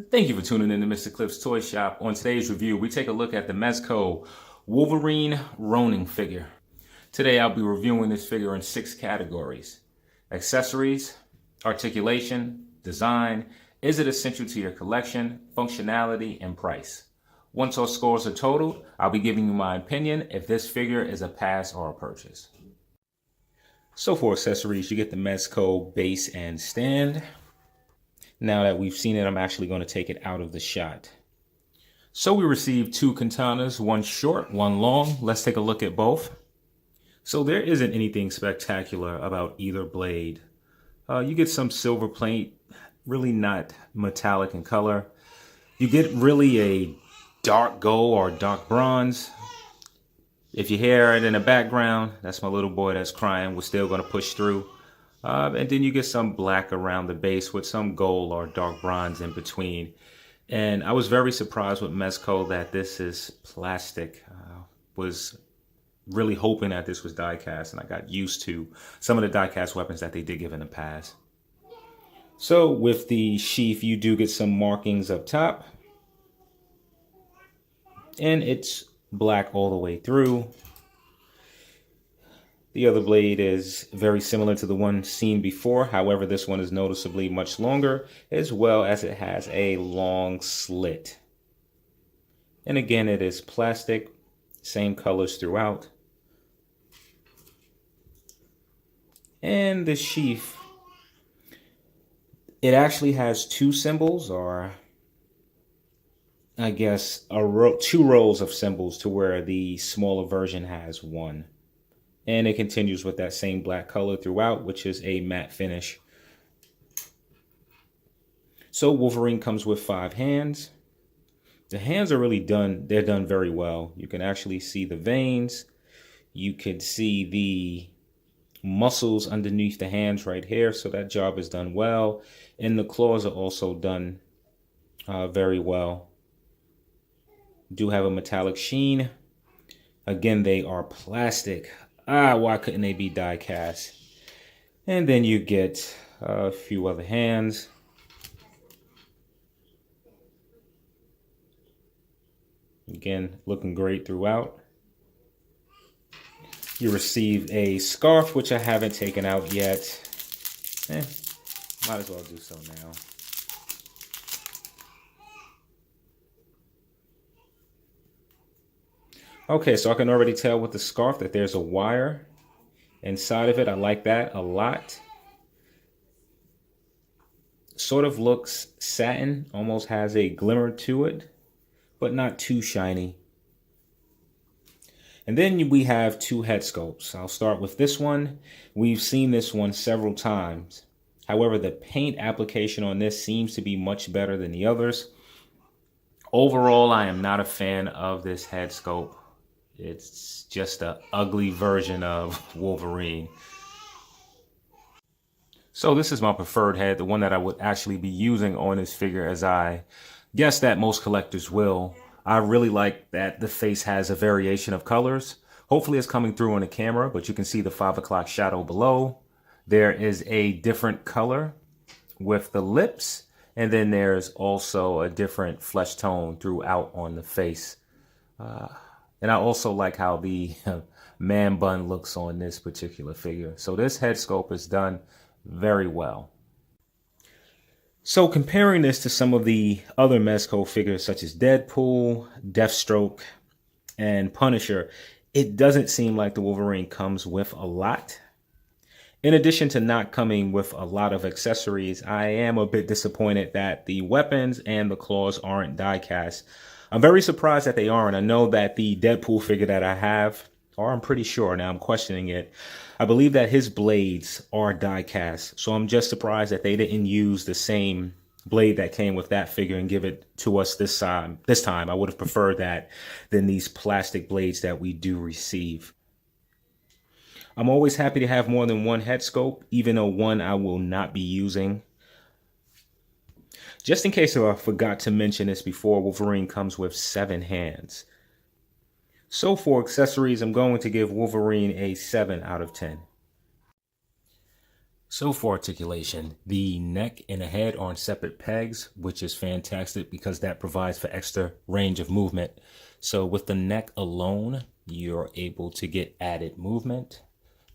Thank you for tuning in to Mr. Cliff's Toy Shop. On today's review, we take a look at the Mezco Wolverine Ronin figure. Today, I'll be reviewing this figure in 6 categories: accessories, articulation, design, is it essential to your collection, functionality, and price. Once all scores are totaled, I'll be giving you my opinion if this figure is a pass or a purchase. So for accessories, you get the Mezco base and stand. Now that we've seen it, I'm actually going to take it out of the shot. So we received 2 katanas, one short, one long. Let's take a look at both. So there isn't anything spectacular about either blade. You get some silver paint, really not metallic in color. You get really a dark gold or dark bronze. If you hear it in the background, that's my little boy that's crying. We're still going to push through. And then you get some black around the base with some gold or dark bronze in between. And I was very surprised with Mezco that this is plastic. Was really hoping that this was die cast, and I got used to some of the die cast weapons that they did give in the past. So with the sheath, you do get some markings up top. And it's black all the way through. The other blade is very similar to the one seen before. However, this one is noticeably much longer, as well as it has a long slit. And again, it is plastic, same colors throughout. And the sheath, it actually has 2 symbols, or I guess 2 rows of symbols, to where the smaller version has 1. And it continues with that same black color throughout, which is a matte finish. So Wolverine comes with 5 hands. The hands are really done. They're done very well. You can actually see the veins. You can see the muscles underneath the hands right here. So that job is done well. And the claws are also done very well. Do have a metallic sheen. Again, they are plastic. Why couldn't they be die cast? And then you get a few other hands. Again, looking great throughout. You receive a scarf, which I haven't taken out yet. Might as well do so now. Okay, so I can already tell with the scarf that there's a wire inside of it. I like that a lot. Sort of looks satin, almost has a glimmer to it, but not too shiny. And then we have 2 head sculpts. I'll start with this one. We've seen this one several times. However, the paint application on this seems to be much better than the others. Overall, I am not a fan of this head sculpt. It's just an ugly version of Wolverine. So this is my preferred head, the one that I would actually be using on this figure, as I guess that most collectors will. I really like that the face has a variation of colors. Hopefully it's coming through on the camera, but you can see the 5 o'clock shadow below. There is a different color with the lips, and then there's also a different flesh tone throughout on the face. And I also like how the man bun looks on this particular figure. So this head sculpt is done very well. So comparing this to some of the other Mezco figures such as Deadpool, Deathstroke, and Punisher, it doesn't seem like the Wolverine comes with a lot. In addition to not coming with a lot of accessories, I am a bit disappointed that the weapons and the claws aren't die cast. I'm very surprised that they aren't. I know that the Deadpool figure that I have, or I'm pretty sure, now I'm questioning it, I believe that his blades are die cast. So I'm just surprised that they didn't use the same blade that came with that figure and give it to us this time. I would have preferred that than these plastic blades that we do receive. I'm always happy to have more than one head sculpt, even though one I will not be using. Just in case I forgot to mention this before, Wolverine comes with 7 hands. So for accessories, I'm going to give Wolverine a 7 out of 10. So for articulation, the neck and the head are on separate pegs, which is fantastic because that provides for extra range of movement. So with the neck alone, you're able to get added movement.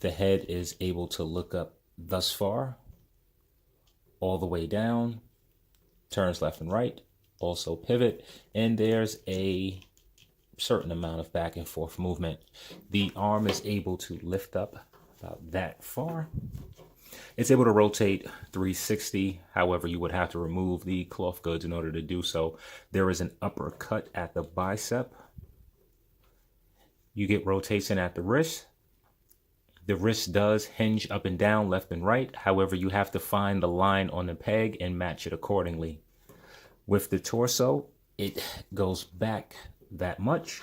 The head is able to look up thus far, all the way down, turns left and right, also pivot, and there's a certain amount of back and forth movement. The arm is able to lift up about that far. It's able to rotate 360. However, you would have to remove the cloth goods in order to do so. There is an uppercut at the bicep. You get rotation at the wrist. The wrist does hinge up and down, left and right. However, you have to find the line on the peg and match it accordingly. With the torso, it goes back that much,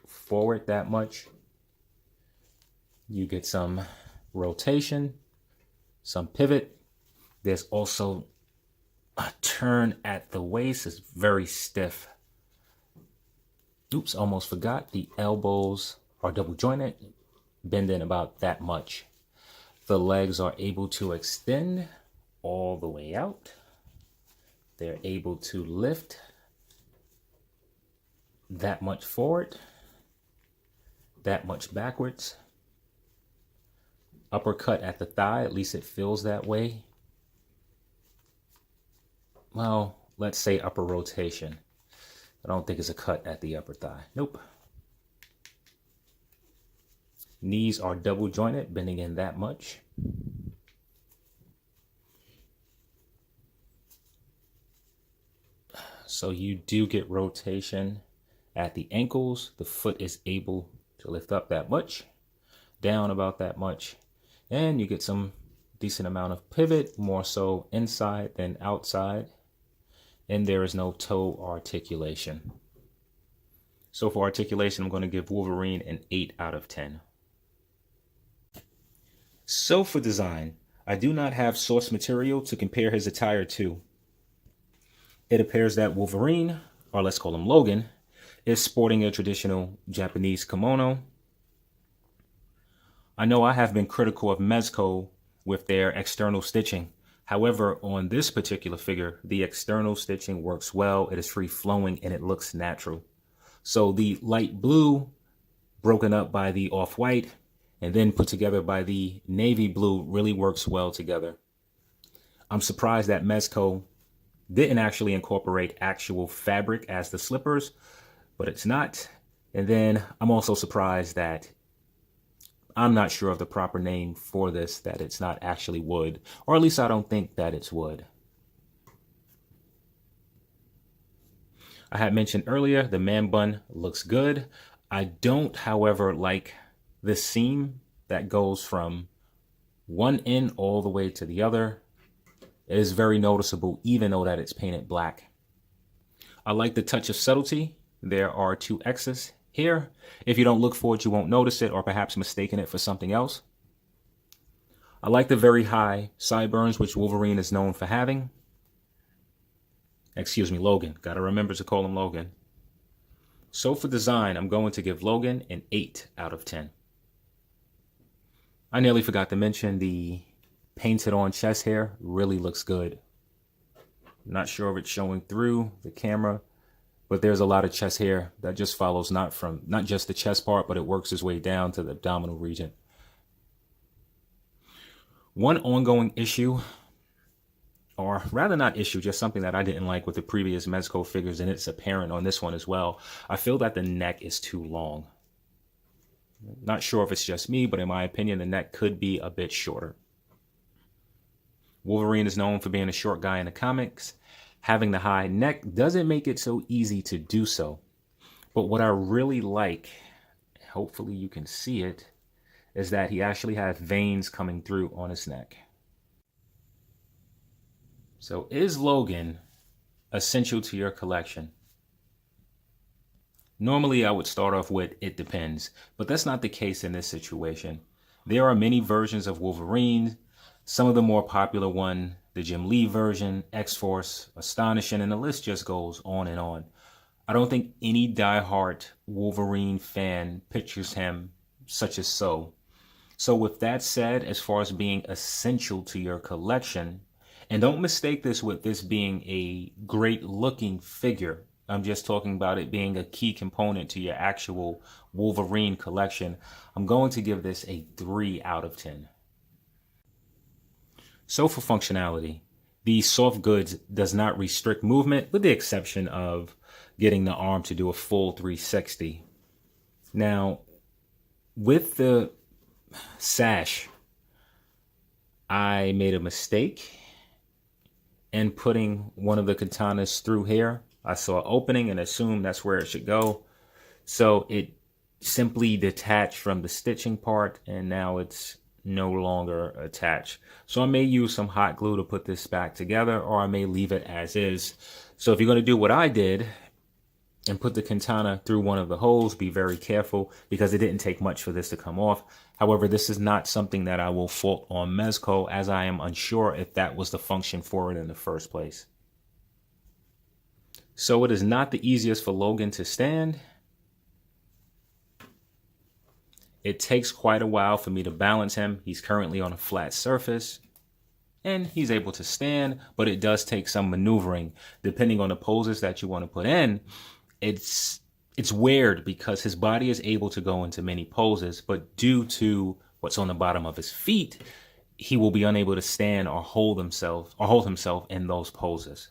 forward that much. You get some rotation, some pivot. There's also a turn at the waist. It's very stiff. Oops, almost forgot. The elbows are double jointed, bending about that much. The legs are able to extend all the way out. They're able to lift that much forward, that much backwards. Uppercut at the thigh, at least it feels that way. Well, let's say upper rotation. I don't think it's a cut at the upper thigh. Nope. Knees are double jointed, bending in that much. So you do get rotation at the ankles. The foot is able to lift up that much, down about that much. And you get some decent amount of pivot, more so inside than outside. And there is no toe articulation. So for articulation, I'm going to give Wolverine an 8 out of 10. So for design, I do not have source material to compare his attire to. It appears that Wolverine, or let's call him Logan, is sporting a traditional Japanese kimono. I know I have been critical of Mezco with their external stitching. However, on this particular figure, the external stitching works well. It is free flowing and it looks natural. So the light blue broken up by the off-white and then put together by the navy blue really works well together. I'm surprised that Mezco didn't actually incorporate actual fabric as the slippers, but it's not. And then I'm also surprised that I'm not sure of the proper name for this, that it's not actually wood, or at least I don't think that it's wood. I had mentioned earlier, the man bun looks good. I don't, however, like the seam that goes from one end all the way to the other. It is very noticeable, even though that it's painted black. I like the touch of subtlety. There are 2 X's here. If you don't look for it, you won't notice it, or perhaps mistaken it for something else. I like the very high sideburns, which Wolverine is known for having. Excuse me, Logan. Gotta remember to call him Logan. So for design, I'm going to give Logan an 8 out of 10. I nearly forgot to mention the painted on chest hair really looks good. I'm not sure if it's showing through the camera, but there's a lot of chest hair that just follows not just the chest part, but it works its way down to the abdominal region. One ongoing issue, or rather not issue, just something that I didn't like with the previous Mezco figures, and it's apparent on this one as well. I feel that the neck is too long. Not sure if it's just me, but in my opinion, the neck could be a bit shorter. Wolverine is known for being a short guy in the comics. Having the high neck doesn't make it so easy to do so. But what I really like, hopefully you can see it, is that he actually has veins coming through on his neck. So is Logan essential to your collection? Normally I would start off with it depends, but that's not the case in this situation. There are many versions of Wolverine. Some of the more popular one, the Jim Lee version, X-Force, Astonishing, and the list just goes on and on. I don't think any diehard Wolverine fan pictures him such as so. So with that said, as far as being essential to your collection, and don't mistake this with this being a great looking figure. I'm just talking about it being a key component to your actual Wolverine collection. I'm going to give this a 3 out of 10. So for functionality, the soft goods does not restrict movement with the exception of getting the arm to do a full 360. Now, with the sash, I made a mistake in putting one of the katanas through here. I saw an opening and assumed that's where it should go. So it simply detached from the stitching part and now it's no longer attached. So I may use some hot glue to put this back together, or I may leave it as is. So if you're going to do what I did and put the katana through one of the holes, be very careful because it didn't take much for this to come off. However, this is not something that I will fault on Mezco, as I am unsure if that was the function for it in the first place. So it is not the easiest for Logan to stand. It takes quite a while for me to balance him. He's currently on a flat surface and he's able to stand, but it does take some maneuvering depending on the poses that you want to put in. It's weird because his body is able to go into many poses, but due to what's on the bottom of his feet, he will be unable to stand or hold himself in those poses.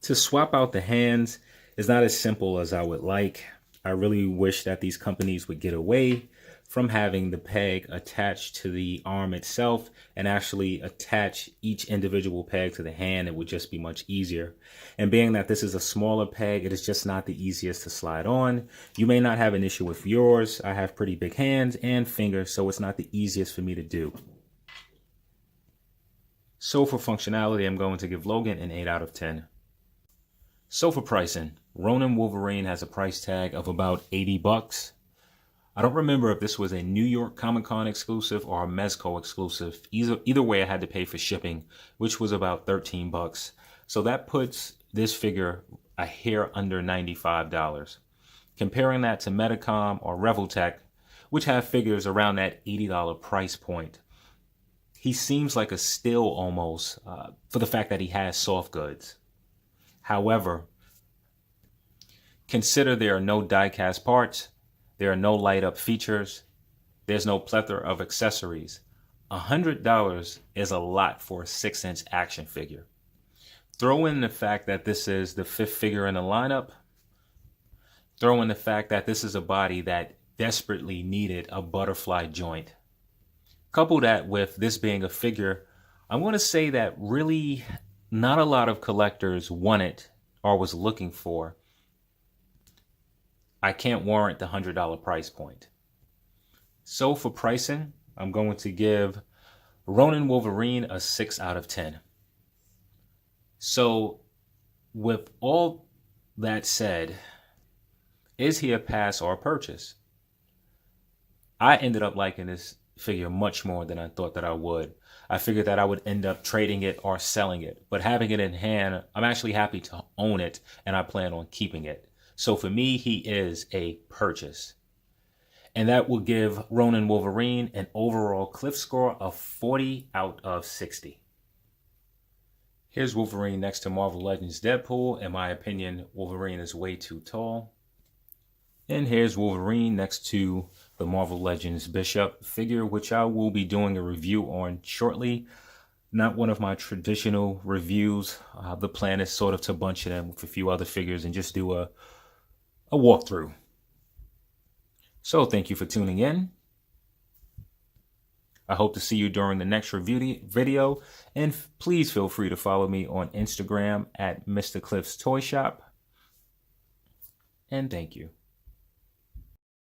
To swap out the hands is not as simple as I would like. I really wish that these companies would get away from having the peg attached to the arm itself and actually attach each individual peg to the hand. It would just be much easier. And being that this is a smaller peg, it is just not the easiest to slide on. You may not have an issue with yours. I have pretty big hands and fingers, so it's not the easiest for me to do. So for functionality, I'm going to give Logan an 8 out of 10. So for pricing, Ronin Wolverine has a price tag of about $80. I don't remember if this was a New York Comic Con exclusive or a Mezco exclusive. Either way, I had to pay for shipping, which was about $13. So that puts this figure a hair under $95. Comparing that to Medicom or Reveltech, which have figures around that $80 price point, he seems like a steal almost for the fact that he has soft goods. However, consider there are no die-cast parts, there are no light-up features, there's no plethora of accessories. $100 is a lot for a 6-inch action figure. Throw in the fact that this is the 5th figure in the lineup. Throw in the fact that this is a body that desperately needed a butterfly joint. Couple that with this being a figure, I'm going to say that really not a lot of collectors wanted or was looking for. I can't warrant the $100 price point. So for pricing, I'm going to give Ronin Wolverine a 6 out of 10. So with all that said, is he a pass or a purchase? I ended up liking this figure much more than I thought that I would. I figured that I would end up trading it or selling it, but having it in hand, I'm actually happy to own it and I plan on keeping it. So for me, he is a purchase. And that will give Ronin Wolverine an overall Cliff score of 40 out of 60. Here's Wolverine next to Marvel Legends Deadpool. In my opinion, Wolverine is way too tall. And here's Wolverine next to the Marvel Legends Bishop figure, which I will be doing a review on shortly. Not one of my traditional reviews. The plan is sort of to bunch them with a few other figures and just do a walkthrough. So thank you for tuning in. I hope to see you during the next review video. And please feel free to follow me on Instagram at Mr. Cliff's Toy Shop. And thank you.